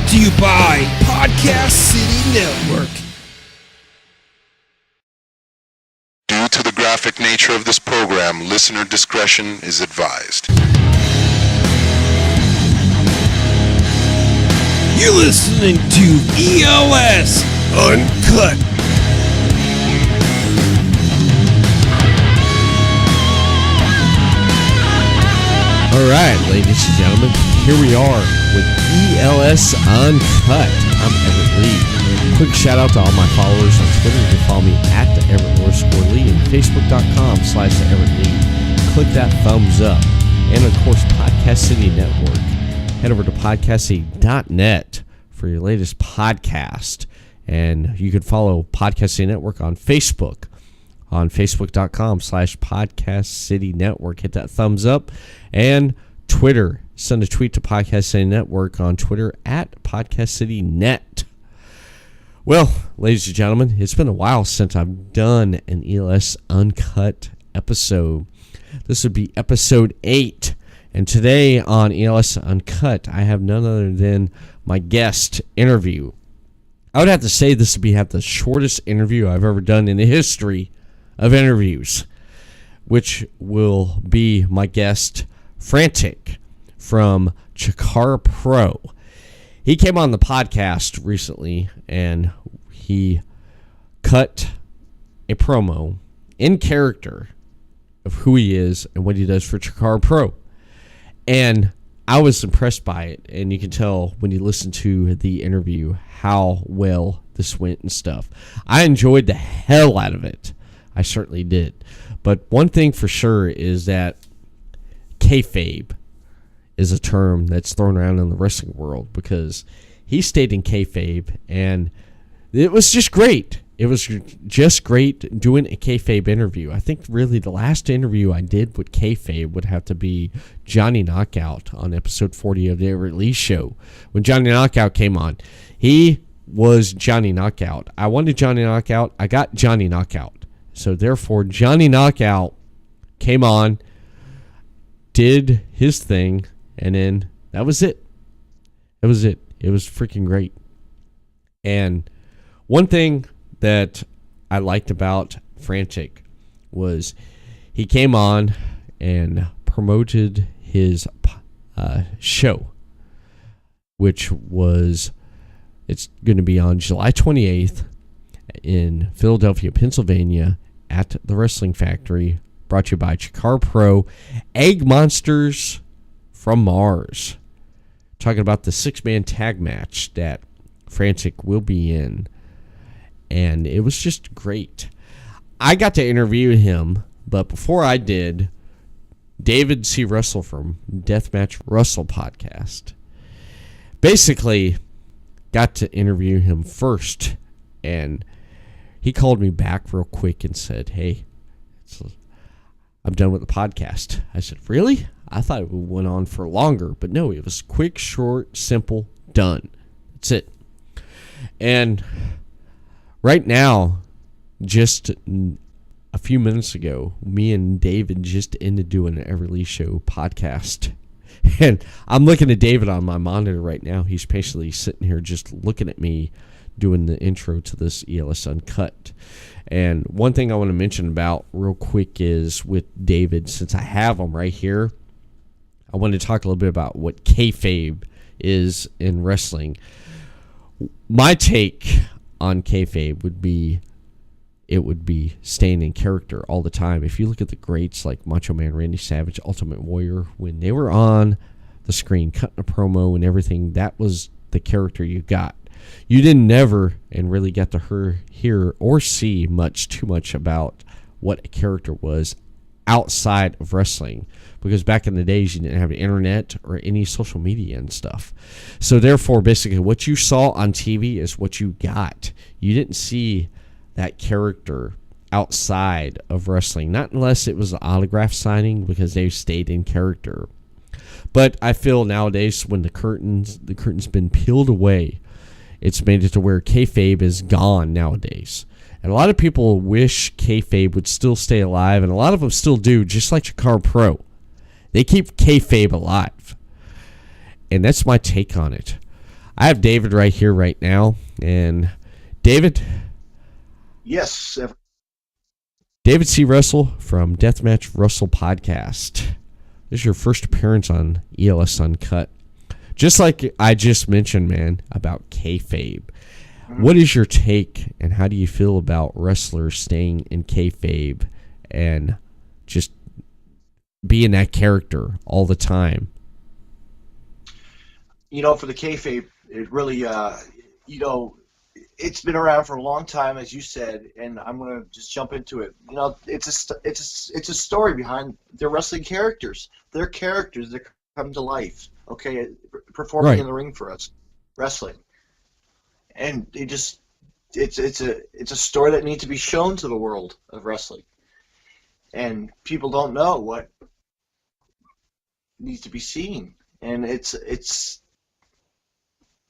to you by Podcast City Network. Due to the graphic nature of this program, listener discretion is advised. You're listening to ELS Uncut. All right, ladies and gentlemen, here we are with ELS Uncut. I'm Everett Lee. Quick shout out to all my followers on Twitter. You can follow me at the Everett_Lee and Facebook.com/the_Everett Lee. Click that thumbs up. And of course, Podcast City Network. Head over to podcastcity.net for your latest podcast. And you can follow Podcast City Network on Facebook. On Facebook.com/Podcast City Network. Hit that thumbs up. And Twitter. Send a tweet to Podcast City Network on Twitter at Podcast City Net. Well, ladies and gentlemen, it's been a while since I've done an ELS Uncut episode. This would be episode 8. And today on ELS Uncut, I have none other than my guest interview. I would have to say this would have the shortest interview I've ever done in the history of interviews, which will be my guest Frantik from Chikara Pro. He came on the podcast recently and he cut a promo in character of who he is and what he does for Chikara Pro. And I was impressed by it, and you can tell when you listen to the interview how well this went and stuff. I enjoyed the hell out of it. I certainly did. But one thing for sure is that Kayfabe is a term that's thrown around in the wrestling world, because he stayed in Kayfabe, and it was just great. It was just great doing a Kayfabe interview. I think really the last interview I did with Kayfabe would have to be Johnny Knockout on episode 40 of the Everett Lee show. When Johnny Knockout came on, he was Johnny Knockout. I wanted Johnny Knockout. I got Johnny Knockout. So therefore, Johnny Knockout came on, did his thing, and then that was it. That was it. It was freaking great. And one thing that I liked about Frantik was he came on and promoted his show, which was, it's going to be on July 28th in Philadelphia, Pennsylvania, at the Wrestling Factory, brought to you by Chikara Pro, Egg Monsters from Mars. Talking about the 6-man tag match that Frantik will be in. And it was just great. I got to interview him, but before I did, David C. Russell from Deathmatch Russell Podcast basically got to interview him first, and he called me back real quick and said, "Hey, I'm done with the podcast." I said, "Really? I thought it went on for longer." But no, it was quick, short, simple, done. That's it. And right now, just a few minutes ago, me and David just ended doing an Everett Lee Show podcast. And I'm looking at David on my monitor right now. He's patiently sitting here just looking at me doing the intro to this ELS Uncut. And one thing I want to mention about real quick is with David, since I have him right here, I want to talk a little bit about what kayfabe is in wrestling. My take on kayfabe would be, it would be staying in character all the time. If you look at the greats like Macho Man Randy Savage, Ultimate Warrior, when they were on the screen cutting a promo and everything, that was the character you got. You didn't never and really get to hear or see too much about what a character was outside of wrestling, because back in the days you didn't have the internet or any social media and stuff. So therefore, basically what you saw on TV is what you got. You didn't see that character outside of wrestling, not unless it was an autograph signing, because they stayed in character. But I feel nowadays when the curtain's been peeled away, it's made it to where kayfabe is gone nowadays. And a lot of people wish kayfabe would still stay alive, and a lot of them still do, just like Chikara Pro. They keep kayfabe alive. And that's my take on it. I have David right here right now. And David? Yes. David C. Russell from Deathmatch Russell Podcast. This is your first appearance on ELS Uncut. Just like I just mentioned, man, about kayfabe. What is your take, and how do you feel about wrestlers staying in kayfabe and just being that character all the time? For the kayfabe, it really, it's been around for a long time, as you said, and I'm gonna just jump into it. It's a story behind their wrestling characters. They're characters that come to life. Okay, performing in the ring for us, wrestling. And it's a story that needs to be shown to the world of wrestling, and people don't know what needs to be seen, and it's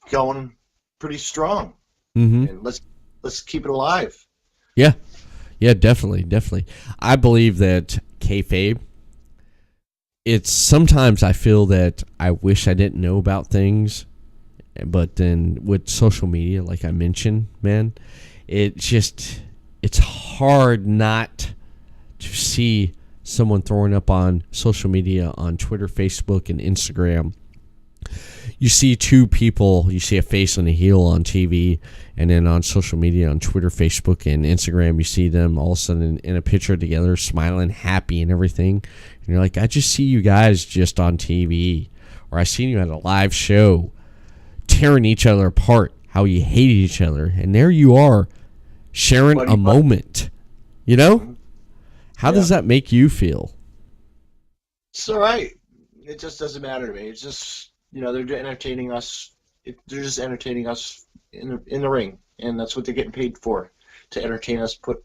going pretty strong. And let's keep it alive. Yeah, definitely. I believe that kayfabe. It's sometimes I feel that I wish I didn't know about things. But then with social media, like I mentioned, man, it's hard not to see someone throwing up on social media, on Twitter, Facebook, and Instagram. You see two people, you see a face and a heel on TV, and then on social media, on Twitter, Facebook, and Instagram, you see them all of a sudden in a picture together, smiling, happy, and everything. And you're like, I just see you guys just on TV, or I seen you at a live show, tearing each other apart, how you hated each other, and there you are sharing a moment. How does that make you feel? It's all right. It just doesn't matter to me. It's just they're entertaining us. They're just entertaining us in the ring, and that's what they're getting paid for, to entertain us. Put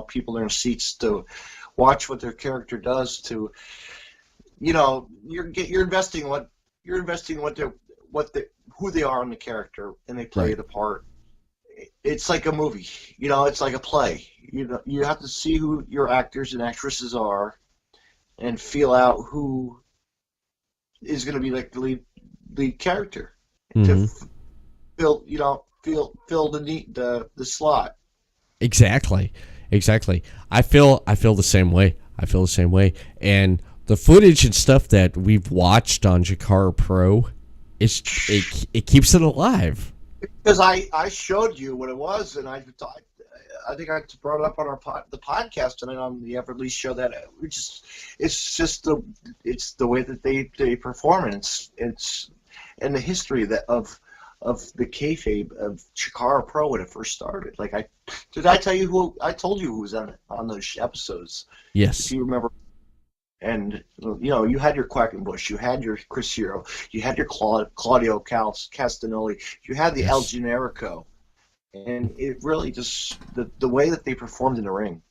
people in seats to watch what their character does. To you're investing who they are in the character, and they play the part. It's like a movie, it's like a play. You have to see who your actors and actresses are, and feel out who is going to be like the lead character to fill the slot. Exactly. I feel the same way. And the footage and stuff that we've watched on Chikara Pro, it keeps it alive. Because I showed you what it was, and I think I brought it up on the podcast and on the Everett Lee show, that it's the way that they perform, and it's and the history of the kayfabe of Chikara Pro when it first started. Like did I tell you who I told you who was on those episodes? Yes, if you remember. And you had your Quackenbush, you had your Chris Hero, you had your Claudio Castagnoli, you had the El Generico, and it really just the way that they performed in the ring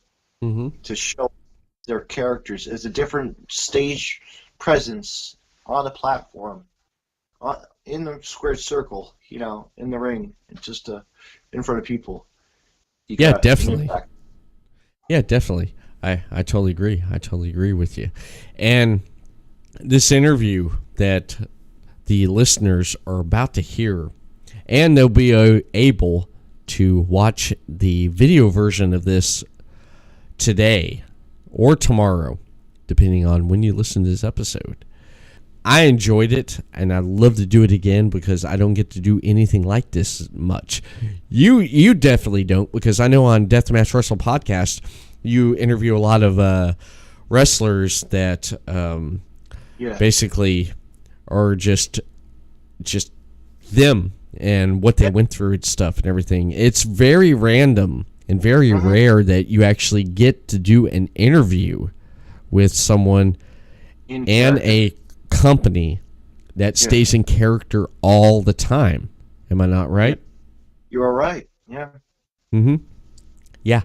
to show their characters as a different stage presence on the platform, in the squared circle, in the ring, just in front of people. Definitely. Yeah, definitely. I totally agree. I totally agree with you. And this interview that the listeners are about to hear, and they'll be able to watch the video version of this today or tomorrow, depending on when you listen to this episode. I enjoyed it, and I'd love to do it again because I don't get to do anything like this much. You definitely don't, because I know on Deathmatch Russell Podcast, you interview a lot of wrestlers that basically are just them and what they went through and stuff and everything. It's very random and very rare that you actually get to do an interview with someone and a company that stays in character all the time. Am I not right? You are right. Yeah. Yeah.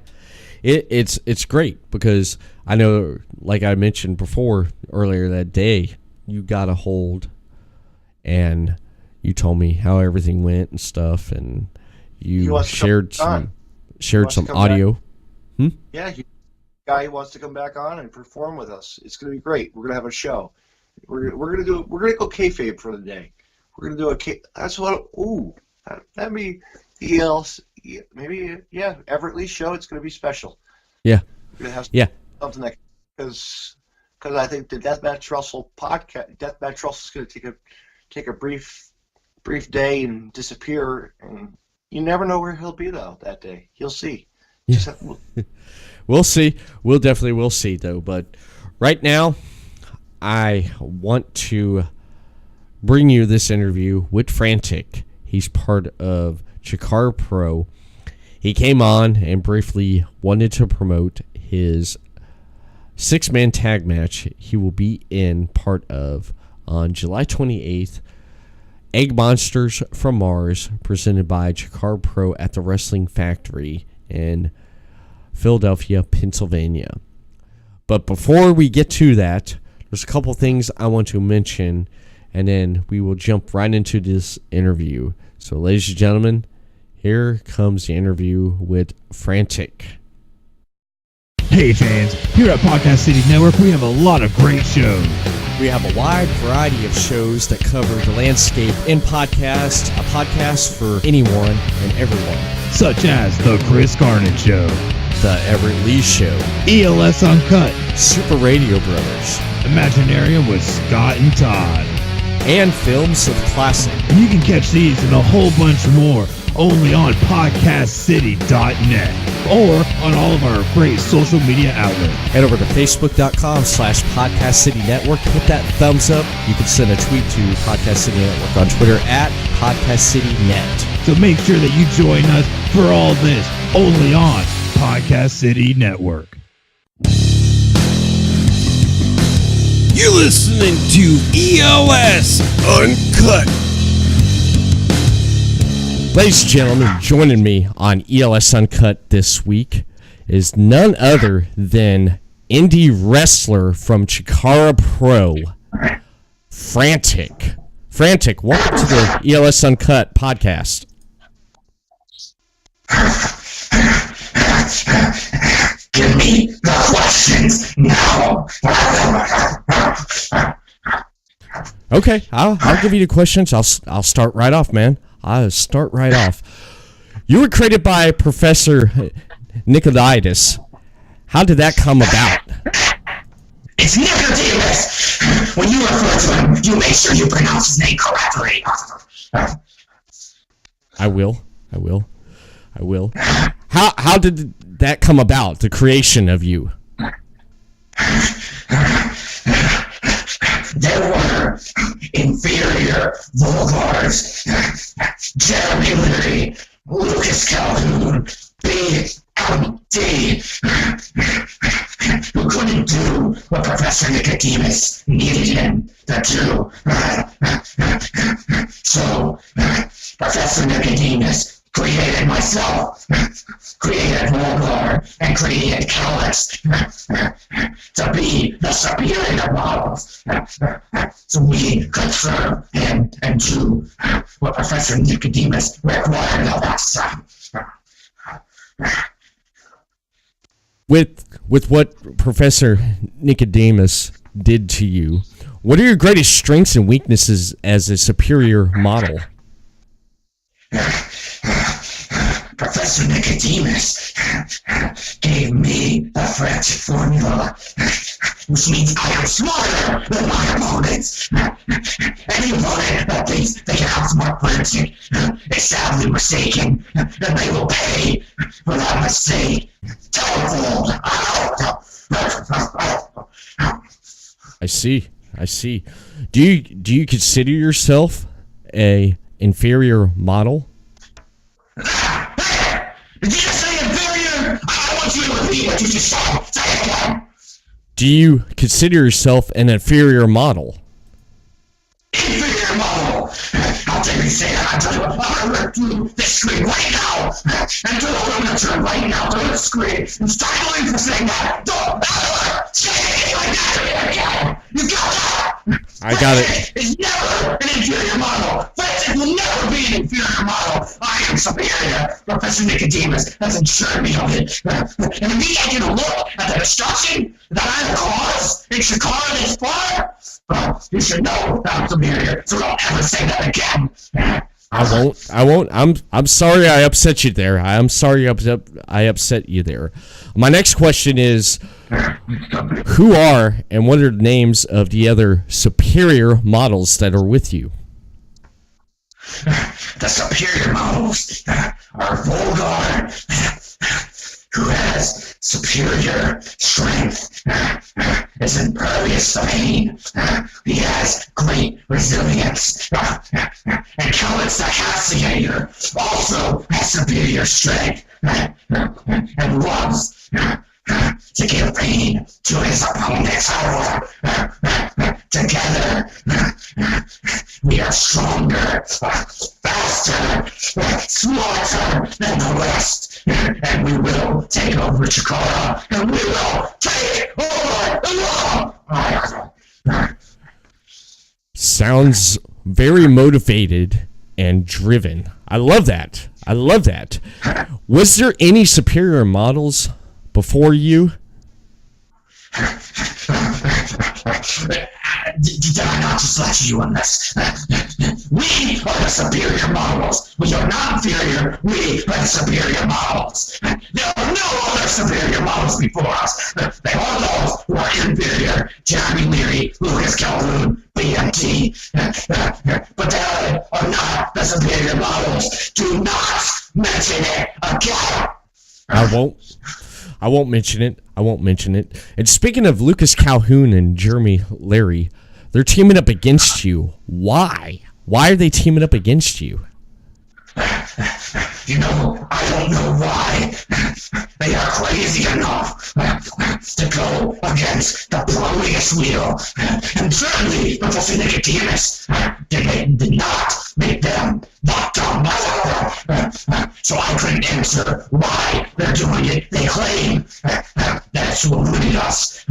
It's great because I know, like I mentioned before earlier that day, you got a hold and you told me how everything went and stuff, and you shared some audio. Yeah, guy wants to come back on and perform with us. It's going to be great. We're going to have a show. We're going to go kayfabe for the day. We're gonna do that's what. Ooh, that'd be ELS. Maybe Everett Lee show. It's gonna be special. Yeah. We're gonna have something that because I think the Deathmatch Russell podcast. Deathmatch Russell's gonna take a brief day and disappear, and you never know where he'll be though that day. You'll see. Yeah. We'll see. We'll definitely see though. But right now, I want to bring you this interview with Frantik. He's part of Chikara Pro. He came on and briefly wanted to promote his 6-man tag match he will be in part of on July 28th. Egg Monsters from Mars, presented by Chikara Pro at the Wrestling Factory in Philadelphia, Pennsylvania. But before we get to that, there's a couple things I want to mention, and then we will jump right into this interview. So, ladies and gentlemen, here comes the interview with Frantik. Hey fans, here at Podcast City Network, we have a lot of great shows. We have a wide variety of shows that cover the landscape in podcast, a podcast for anyone and everyone. Such as The Chris Garnett Show, The Everett Lee Show, ELS Uncut, Super Radio Brothers, Imaginarium with Scott and Todd, and Films of Classic. You can catch these and a whole bunch more only on podcastcity.net or on all of our great social media outlets. Head over to facebook.com/Podcast City Network. Hit that thumbs up. You can send a tweet to Podcast City Network on Twitter at Podcast City Net. So make sure that you join us for all this only on Podcast City Network. You're listening to ELS Uncut. Ladies and gentlemen, joining me on ELS Uncut this week is none other than indie wrestler from Chikara Pro, Frantik. Frantik, welcome to the ELS Uncut podcast. Give me the questions now. Okay, I'll give you the questions. I'll start right off, man. I'll start right off. You were created by Professor Nicodemus. How did that come about? It's Nicodemus. When you refer to him, you make sure you pronounce his name correctly. I will. How did that come about, the creation of you? There were inferior vulgars, Jeremy Leary, Lucas Calhoun, B.M.D., who couldn't do what Professor Nicodemus needed him to do. So, Professor Nicodemus created myself, created Volgar, and created Calyx to be the superior models. So we could serve him and do what Professor Nicodemus required of us. With what Professor Nicodemus did to you, what are your greatest strengths and weaknesses as a superior model? Professor Nicodemus gave me the French formula, which means I am smarter than my opponents. Any opponent that thinks they can outsmart Frantik is sadly mistaken, and they will pay for that mistake tenfold. I see. Do you consider yourself a inferior model? Did you just say inferior? I want you to repeat what you just said. Say it again. Do you consider yourself an inferior model? Inferior model. How dare you say that? I'm going to rip through this screen right now. And do what I'm going to turn right now through the screen. And stop going for saying that. Don't ever say anything like that again. You got that? I got it. Is never an inferior model. Frantik will never be an inferior model. I am superior. Professor Nicodemus has assured me of it. And me taking a look at the destruction that I have caused in Chikara this far, You should know that I'm superior, so don't ever say that again. I won't. I'm sorry I upset you there. I'm sorry I upset you there. My next question is, who are and what are the names of the other superior models that are with you? The superior models are Volgar, who has superior strength, is impervious to pain. He has great resilience. And Callus the Castigator also has superior strength and loves to give pain to his opponents. Together, we are stronger, faster, smarter than the rest, and we will take over Chikara, and we will take over the world! Sounds very motivated and driven. I love that. Was there any superior models before you? Did I not just let you on this? We are the superior models. We are not inferior. We are the superior models. There are no other superior models before us. They are those who are inferior. Jeremy Leary, Lucas Calhoun, BMT. But they are not the superior models. Do not mention it again. I won't mention it. And speaking of Lucas Calhoun and Jeremy Larry, they're teaming up against you. Why? Why are they teaming up against you? You know, I don't know why. They are crazy enough to go against the Proteus wheel. And certainly, Professor Nicodemus did not make them that dumb. So I couldn't answer why they're doing it. They claim that it's to eliminate us.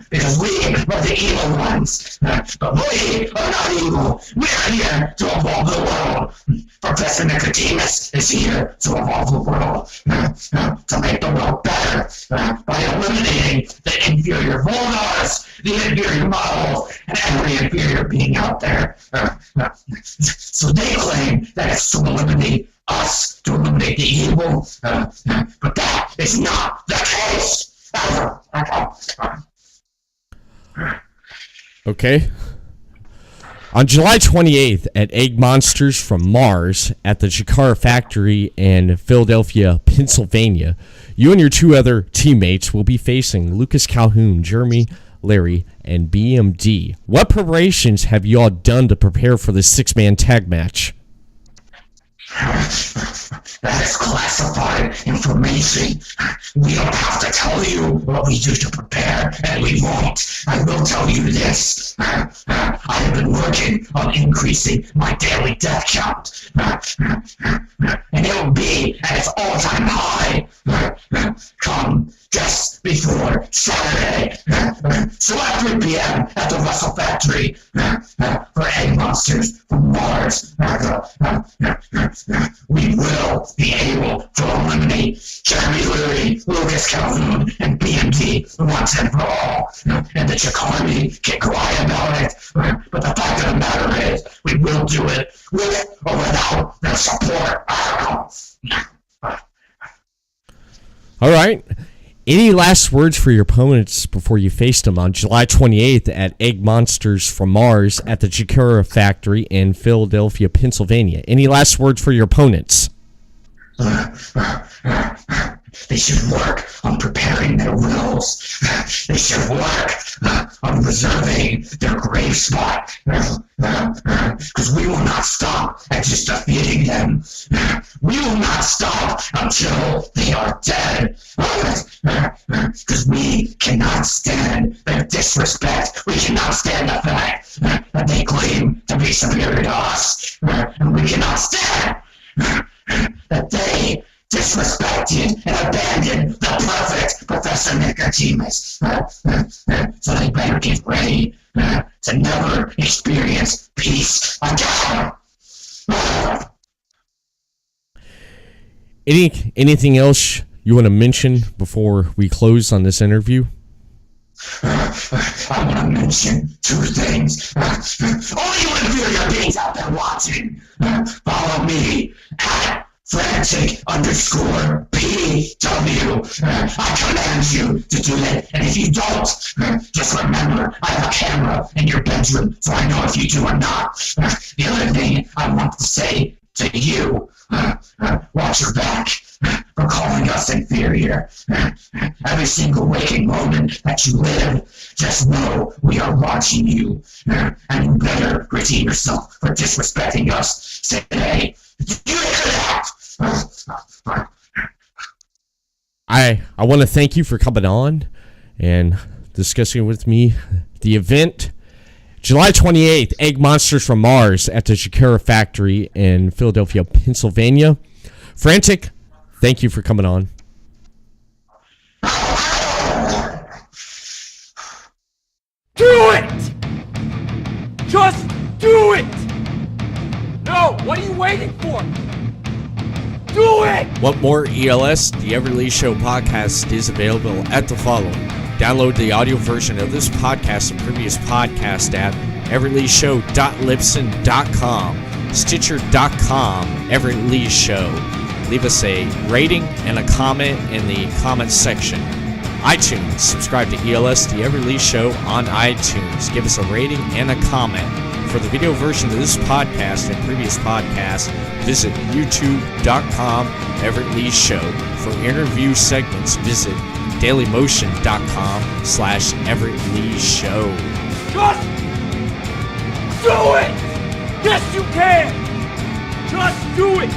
Because we are the evil ones. But we are not evil. We're here to evolve the world. Professor Nicodemus is here to evolve the world, to make the world better, by eliminating the inferior Volgars, the inferior models, and every inferior being out there. So they claim that it's to eliminate us, to eliminate the evil, but that is not the case. Okay. On July 28th at Egg Monsters from Mars at the Chikara factory in Philadelphia, Pennsylvania, you and your two other teammates will be facing Lucas Calhoun, Jeremy Larry, and BMD. What preparations have you all done to prepare for this six-man tag match? That is classified information. We don't have to tell you what we do to prepare, and we won't. I will tell you this. I have been working on increasing my daily death count. And it will be at its all-time high come just before Saturday. So at 3 p.m. at the Russell factory for Egg Monsters from Mars, we will be able to eliminate Jeremy Leary, Lucas Calhoun, and BMD once and for all. And the Chikara get quiet about it. But the fact of the matter is, we will do it with or without their support. All right. Any last words for your opponents before you faced them on July 28th at Egg Monsters from Mars at the Chikara factory in Philadelphia, Pennsylvania? Any last words for your opponents? They should work on preparing their wills. They should work on reserving their grave spot. Because we will not stop at just defeating them. We will not stop until they are dead. Because we cannot stand their disrespect. We cannot stand the fact that they claim to be superior to us. And we cannot stand that they disrespected and abandoned the perfect Professor Nicodemus. So they better get ready to never experience peace again. Anything else you want to mention before we close on this interview? I want to mention 2 things. All you inferior beings out there watching, follow me at Frantik_PW. I command you to do that, and if you don't, just remember I have a camera in your bedroom, so I know if you do or not. The other thing I want to say to you, watch your back for calling us inferior. Every single waking moment that you live, just know we are watching you, and you better redeem yourself for disrespecting us today. Do you hear that? I want to thank you for coming on and discussing with me the event. July 28th, Egg Monsters from Mars at the Chikara factory in Philadelphia, Pennsylvania. Frantik, thank you for coming on. Do it! Just do it! No, what are you waiting for? Do it! Want more ELS? The Everett Lee Show podcast is available at the following. Download the audio version of this podcast and previous podcast at everettleeshow.libsyn.com, stitcher.com, Everett Lee Show. Leave us a rating and a comment in the comments section. iTunes, subscribe to ELS, the Everett Lee Show on iTunes. Give us a rating and a comment. For the video version of this podcast and previous podcasts, visit youtube.com, Everett Lee Show. For interview segments, visit dailymotion.com/Everett Lee Show. Just do it! Yes, you can! Just do it!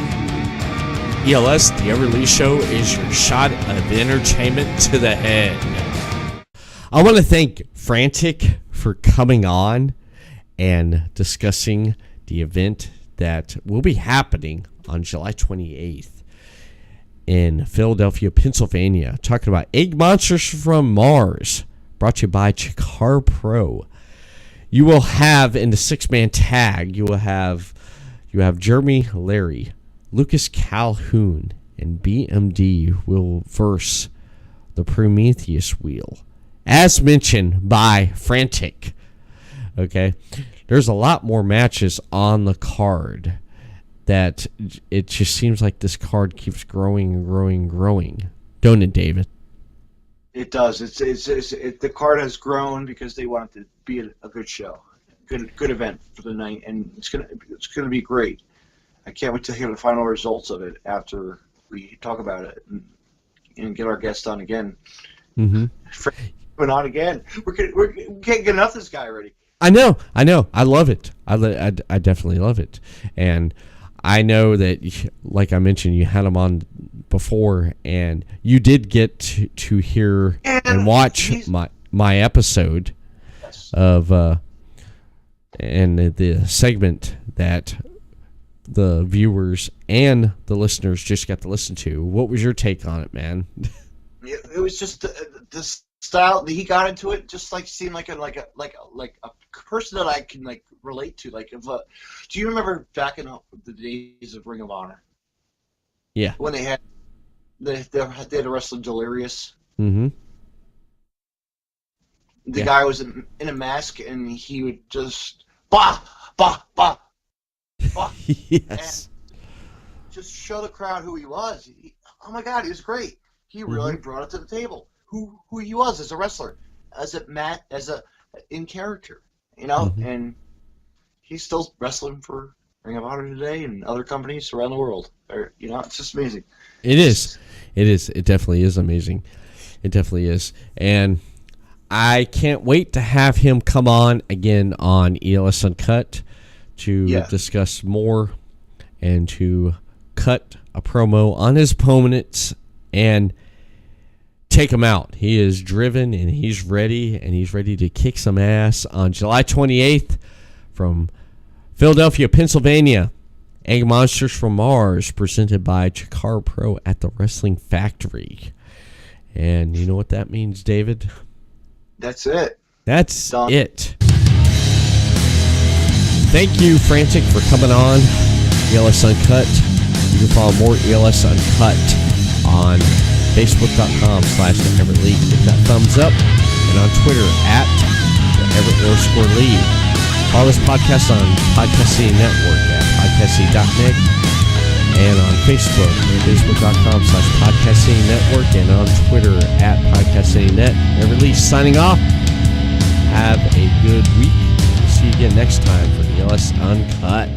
ELS, the Everett Lee Show, is your shot of entertainment to the head. I want to thank Frantik for coming on and discussing the event that will be happening on July 28th in Philadelphia, Pennsylvania. Talking about Egg Monsters from Mars, brought to you by Chikara Pro. You will have in the 6-man tag, you have Jeremy Larry, Lucas Calhoun, and BMD will verse the Prometheus wheel, as mentioned by Frantik. Okay, there's a lot more matches on the card that it just seems like this card keeps growing and growing and growing. Don't it, David? It does. The card has grown because they want it to be a good show, good event for the night, and it's gonna be great. I can't wait to hear the final results of it after we talk about it and get our guest on again. Mm-hmm. But on again. We can't get enough of this guy already. I know. I love it. I definitely love it. And I know that, like I mentioned, you had him on before, and you did get to hear and watch my episode of and the segment that the viewers and the listeners just got to listen to. What was your take on it, man? It was just the style that he got into it. Just like seemed like a person that I can like relate to. Like, do you remember back in the days of Ring of Honor? Yeah. When they had to wrestle Delirious. Mm-hmm. The guy was in a mask, and he would just bah. Yes. And just show the crowd who he was. Oh my God, he was great. He really brought it to the table. Who he was as a wrestler, as a in character, you know, and he's still wrestling for Ring of Honor today and other companies around the world. You know, it's just amazing. It is. It definitely is amazing. It definitely is. And I can't wait to have him come on again on ELS Uncut to discuss more and to cut a promo on his opponents and take him out. He is driven and he's ready to kick some ass on July 28th from Philadelphia, Pennsylvania. Egg Monsters from Mars, presented by Chikara Pro at the Wrestling Factory. And you know what that means, David? That's it. That's done. It. Thank you, Frantik, for coming on ELS Uncut. You can follow more ELS Uncut on Facebook.com/Everett Lee. Hit that thumbs up and on Twitter at @Everett_Lee. Follow this podcast on Podcast City Network at podcastcity.net and on Facebook, facebook.com/Podcast City Network, and on Twitter at Podcast City Net. Everett Lee signing off. Have a good week. See you again next time for the ELS Uncut.